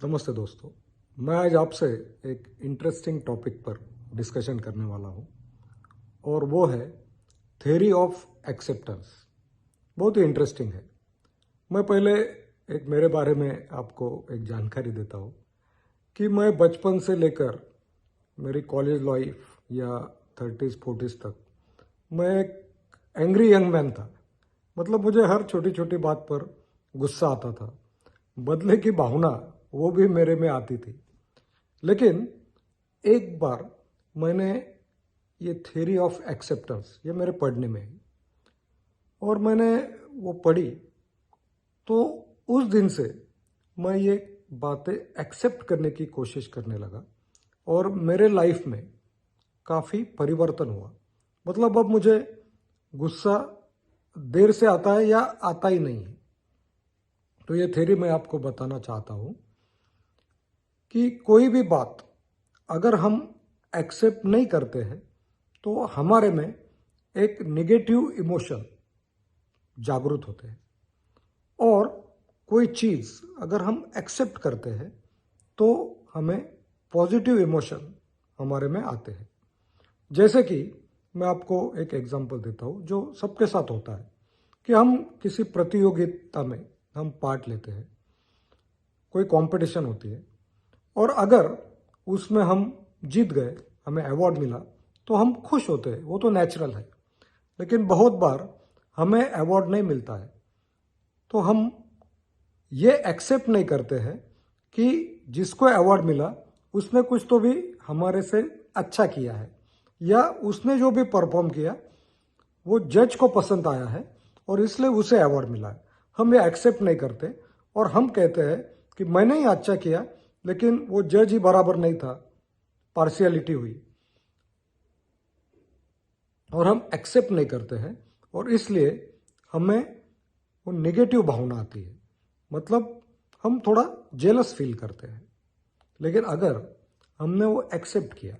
नमस्ते दोस्तों। मैं आज आपसे एक इंटरेस्टिंग टॉपिक पर डिस्कशन करने वाला हूँ और वो है थ्योरी ऑफ एक्सेप्टेंस। बहुत ही इंटरेस्टिंग है। मैं पहले एक मेरे बारे में आपको एक जानकारी देता हूँ कि मैं बचपन से लेकर मेरी कॉलेज लाइफ या 30s 40s तक मैं एक एंग्री यंग मैन था। मतलब मुझे हर छोटी छोटी बात पर गुस्सा आता था। बदले की भावना वो भी मेरे में आती थी। लेकिन एक बार मैंने ये थ्योरी ऑफ एक्सेप्टेंस ये मेरे पढ़ने में आई और मैंने वो पढ़ी, तो उस दिन से मैं ये बातें एक्सेप्ट करने की कोशिश करने लगा और मेरे लाइफ में काफ़ी परिवर्तन हुआ। मतलब अब मुझे गुस्सा देर से आता है या आता ही नहीं है। तो ये थ्योरी मैं आपको बताना चाहता हूँ कि कोई भी बात अगर हम एक्सेप्ट नहीं करते हैं तो हमारे में एक नेगेटिव इमोशन जागृत होते हैं, और कोई चीज़ अगर हम एक्सेप्ट करते हैं तो हमें पॉजिटिव इमोशन हमारे में आते हैं। जैसे कि मैं आपको एक एग्जांपल देता हूँ जो सबके साथ होता है कि हम किसी प्रतियोगिता में हम पार्ट लेते हैं, कोई कंपटीशन होती है, और अगर उसमें हम जीत गए, हमें अवार्ड मिला, तो हम खुश होते हैं, वो तो नेचुरल है। लेकिन बहुत बार हमें अवार्ड नहीं मिलता है तो हम ये एक्सेप्ट नहीं करते हैं कि जिसको अवार्ड मिला उसने कुछ तो भी हमारे से अच्छा किया है, या उसने जो भी परफॉर्म किया वो जज को पसंद आया है और इसलिए उसे अवार्ड मिला है। हम ये एक्सेप्ट नहीं करते और हम कहते हैं कि मैंने ही अच्छा किया, लेकिन वो जज ही बराबर नहीं था, पार्शियलिटी हुई, और हम एक्सेप्ट नहीं करते हैं और इसलिए हमें वो नेगेटिव भावना आती है। मतलब हम थोड़ा जेलस फील करते हैं। लेकिन अगर हमने वो एक्सेप्ट किया,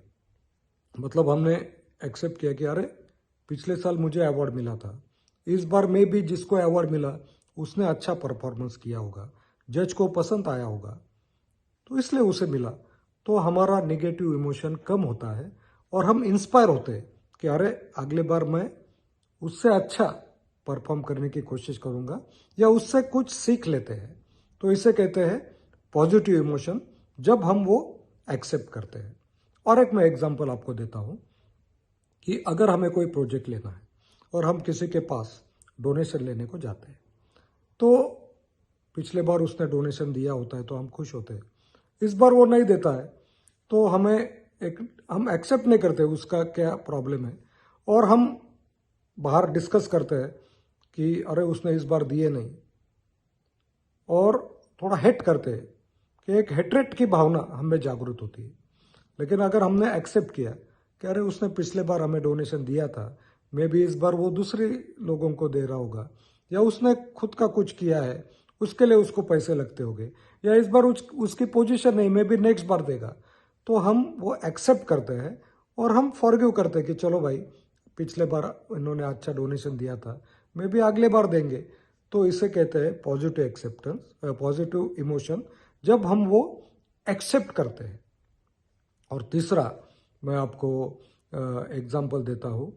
मतलब हमने एक्सेप्ट किया कि अरे पिछले साल मुझे अवार्ड मिला था, इस बार में भी जिसको अवार्ड मिला उसने अच्छा परफॉर्मेंस किया होगा, जज को पसंद आया होगा, तो इसलिए उसे मिला, तो हमारा नेगेटिव इमोशन कम होता है और हम इंस्पायर होते हैं कि अरे अगले बार मैं उससे अच्छा परफॉर्म करने की कोशिश करूंगा या उससे कुछ सीख लेते हैं। तो इसे कहते हैं पॉजिटिव इमोशन, जब हम वो एक्सेप्ट करते हैं। और एक मैं एग्जांपल आपको देता हूं कि अगर हमें कोई प्रोजेक्ट लेना है और हम किसी के पास डोनेशन लेने को जाते हैं, तो पिछले बार उसने डोनेशन दिया होता है तो हम खुश होते हैं। इस बार वो नहीं देता है तो हम एक्सेप्ट नहीं करते उसका क्या प्रॉब्लम है, और हम बाहर डिस्कस करते हैं कि अरे उसने इस बार दिए नहीं, और थोड़ा हेट करते हैं कि एक हेट्रेट की भावना हमें जागृत होती है। लेकिन अगर हमने एक्सेप्ट किया कि अरे उसने पिछले बार हमें डोनेशन दिया था, मे बी इस बार वो दूसरे लोगों को दे रहा होगा, या उसने खुद का कुछ किया है उसके लिए उसको पैसे लगते होंगे, या इस बार उसकी पोजीशन नहीं, मे बी नेक्स्ट बार देगा, तो हम वो एक्सेप्ट करते हैं और हम फॉरगिव करते हैं कि चलो भाई पिछले बार इन्होंने अच्छा डोनेशन दिया था, मे बी अगले बार देंगे। तो इसे कहते हैं पॉजिटिव एक्सेप्टेंस, पॉजिटिव इमोशन, जब हम वो एक्सेप्ट करते हैं। और तीसरा मैं आपको एग्जांपल देता हूँ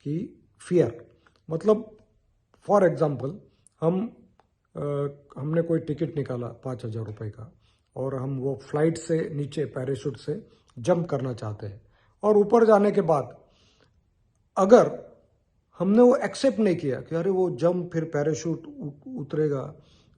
कि फियर, मतलब फॉर एग्जांपल हमने कोई टिकट निकाला 5,000 रुपये का, और हम वो फ्लाइट से नीचे पैराशूट से जंप करना चाहते हैं, और ऊपर जाने के बाद अगर हमने वो एक्सेप्ट नहीं किया कि अरे वो जंप फिर पैराशूट उतरेगा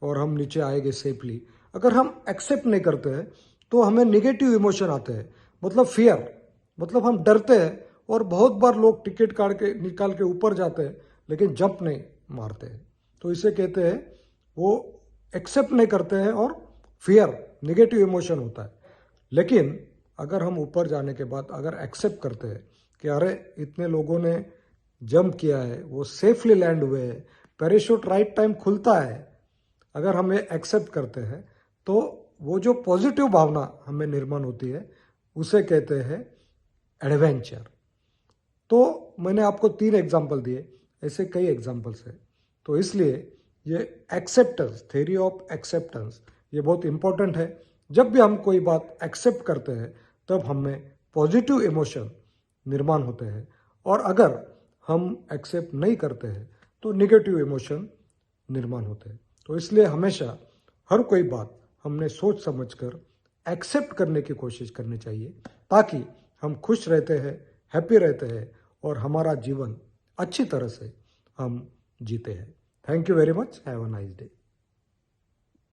और हम नीचे आएंगे सेफली, अगर हम एक्सेप्ट नहीं करते हैं तो हमें नेगेटिव इमोशन आते हैं, मतलब फियर, मतलब हम डरते हैं। और बहुत बार लोग टिकट काट के निकाल के ऊपर जाते हैं लेकिन जंप नहीं मारते हैं। तो इसे कहते हैं वो एक्सेप्ट नहीं करते हैं और फियर, नेगेटिव इमोशन होता है। लेकिन अगर हम ऊपर जाने के बाद अगर एक्सेप्ट करते हैं कि अरे इतने लोगों ने जंप किया है, वो सेफली लैंड हुए हैं, पैराशूट राइट टाइम खुलता है, अगर हम ये एक्सेप्ट करते हैं तो वो जो पॉजिटिव भावना हमें निर्माण होती है उसे कहते हैं एडवेंचर। तो मैंने आपको 3 एग्जाम्पल दिए, ऐसे कई एग्जाम्पल्स है। तो इसलिए ये एक्सेप्टेंस, थ्योरी ऑफ एक्सेप्टेंस, ये बहुत इंपॉर्टेंट है जब भी हम कोई बात एक्सेप्ट करते हैं तब हमें पॉजिटिव इमोशन निर्माण होते हैं, और अगर हम एक्सेप्ट नहीं करते हैं तो निगेटिव इमोशन निर्माण होते हैं। तो इसलिए हमेशा हर कोई बात हमने सोच समझकर एक्सेप्ट करने की कोशिश करनी चाहिए, ताकि हम खुश रहते हैं, हैप्पी रहते हैं और हमारा जीवन अच्छी तरह से हम जीते हैं। Thank you very much. Have a nice day.